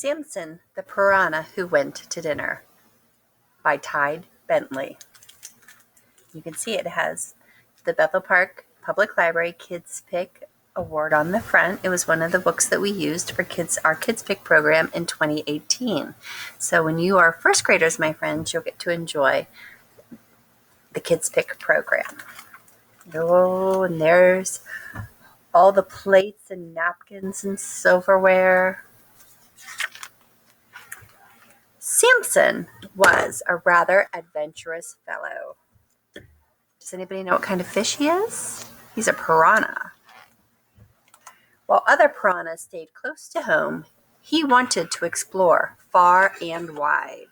Samson, the Piranha Who Went to Dinner by Tide Bentley. You can see it has the Bethel Park Public Library Kids Pick Award on the front. It was one of the books that we used for our Kids Pick program in 2018. So when you are first graders, my friends, you'll get to enjoy the Kids Pick program. Oh, and there's all the plates and napkins and silverware. Samson was a rather adventurous fellow. Does anybody know what kind of fish he is? He's a piranha. While other piranhas stayed close to home, he wanted to explore far and wide.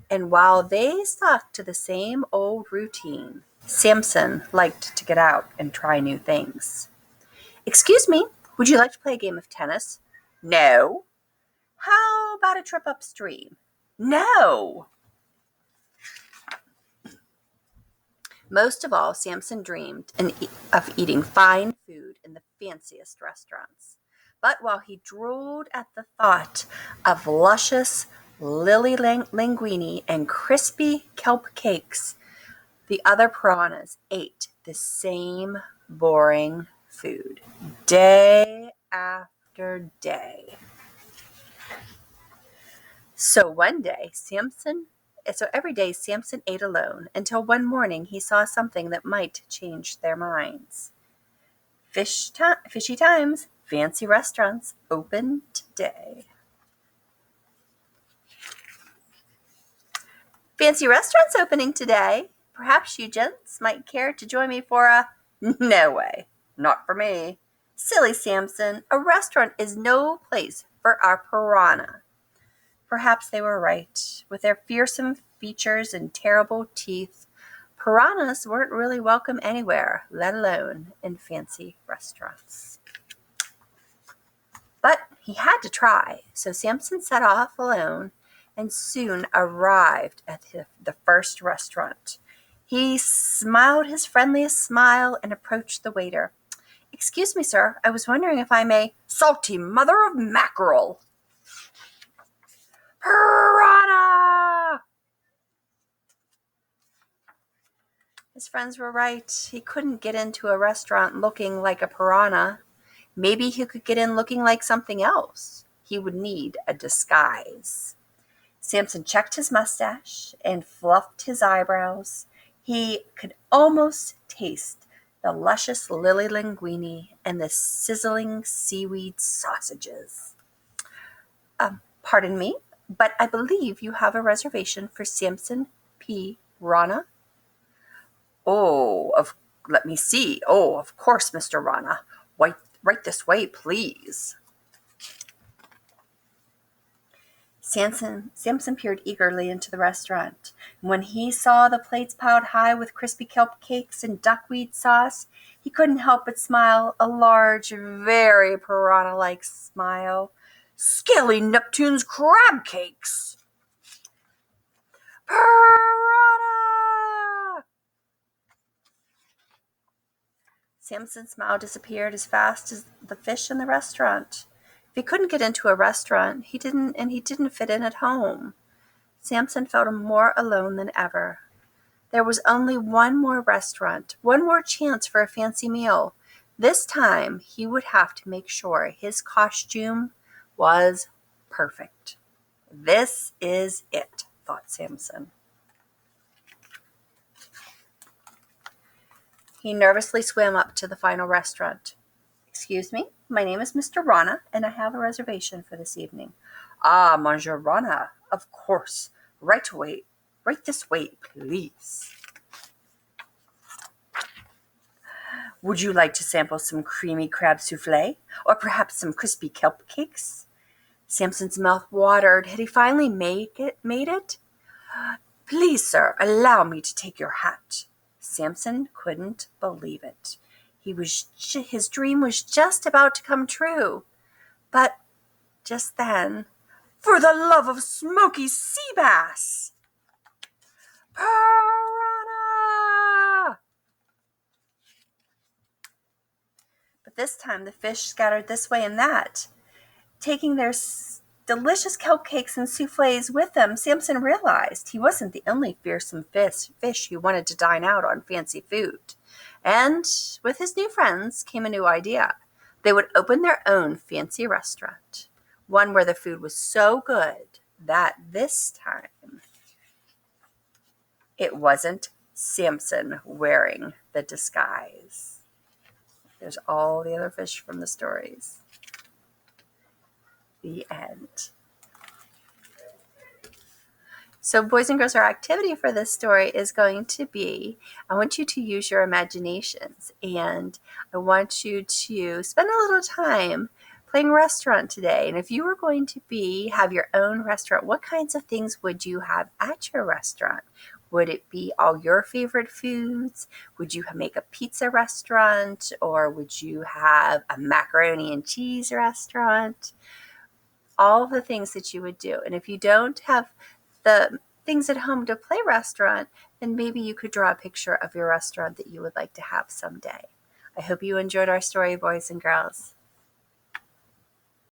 And while they stuck to the same old routine, Samson liked to get out and try new things. "Excuse me, would you like to play a game of tennis?" "No." "How about a trip upstream?" "No." Most of all, Samson dreamed of eating fine food in the fanciest restaurants. But while he drooled at the thought of luscious lily linguine and crispy kelp cakes, the other piranhas ate the same boring food day after day. So every day Samson ate alone until one morning he saw something that might change their minds. Fishy times, fancy restaurants open today. Fancy restaurants opening today. Perhaps you gents might care to join me for a... No way, not for me. Silly Samson, a restaurant is no place for our piranha. Perhaps they were right. With their fearsome features and terrible teeth, piranhas weren't really welcome anywhere, let alone in fancy restaurants. But he had to try, so Samson set off alone and soon arrived at the first restaurant. He smiled his friendliest smile and approached the waiter. "Excuse me, sir, I was wondering if I may..." "Salty mother of mackerel!" "Piranha!" His friends were right. He couldn't get into a restaurant looking like a piranha. Maybe he could get in looking like something else. He would need a disguise. Samson checked his mustache and fluffed his eyebrows. He could almost taste the luscious lily linguine and the sizzling seaweed sausages. "Pardon me, but I believe you have a reservation for Samson P. Rana." Let me see. "Oh, of course, Mr. Rana. Right this way, please." Samson peered eagerly into the restaurant. When he saw the plates piled high with crispy kelp cakes and duckweed sauce, he couldn't help but smile, a large, very piranha-like smile. "Scaly Neptune's crab cakes!" "Piranha!" Samson's smile disappeared as fast as the fish in the restaurant. If he couldn't get into a restaurant, he didn't fit in at home. Samson felt more alone than ever. There was only one more restaurant, one more chance for a fancy meal. This time, he would have to make sure his costume was perfect. "This is it," thought Samson. He nervously swam up to the final restaurant. "Excuse me, my name is Mr. Rana, and I have a reservation for this evening." "Ah, Monsieur Rana, of course. Right this way, please." "Would you like to sample some creamy crab souffle, or perhaps some crispy kelp cakes?" Samson's mouth watered. Had he finally made it? "Please, sir, allow me to take your hat." Samson couldn't believe it. His dream was just about to come true. But just then, "For the love of smoky sea bass!" "Piranha!" But this time the fish scattered this way and that, taking their delicious cupcakes and souffles with them, Samson realized he wasn't the only fearsome fish who wanted to dine out on fancy food. And with his new friends came a new idea. They would open their own fancy restaurant, one where the food was so good that this time it wasn't Samson wearing the disguise. There's all the other fish from the stories. The end. So boys and girls, our activity for this story is going to be, I want you to use your imaginations, and I want you to spend a little time playing restaurant today. And if you were going to have your own restaurant, what kinds of things would you have at your restaurant? Would it be all your favorite foods? Would you make a pizza restaurant, or would you have a macaroni and cheese restaurant? All the things that you would do. And if you don't have the things at home to play restaurant, then maybe you could draw a picture of your restaurant that you would like to have someday. I hope you enjoyed our story, boys and girls.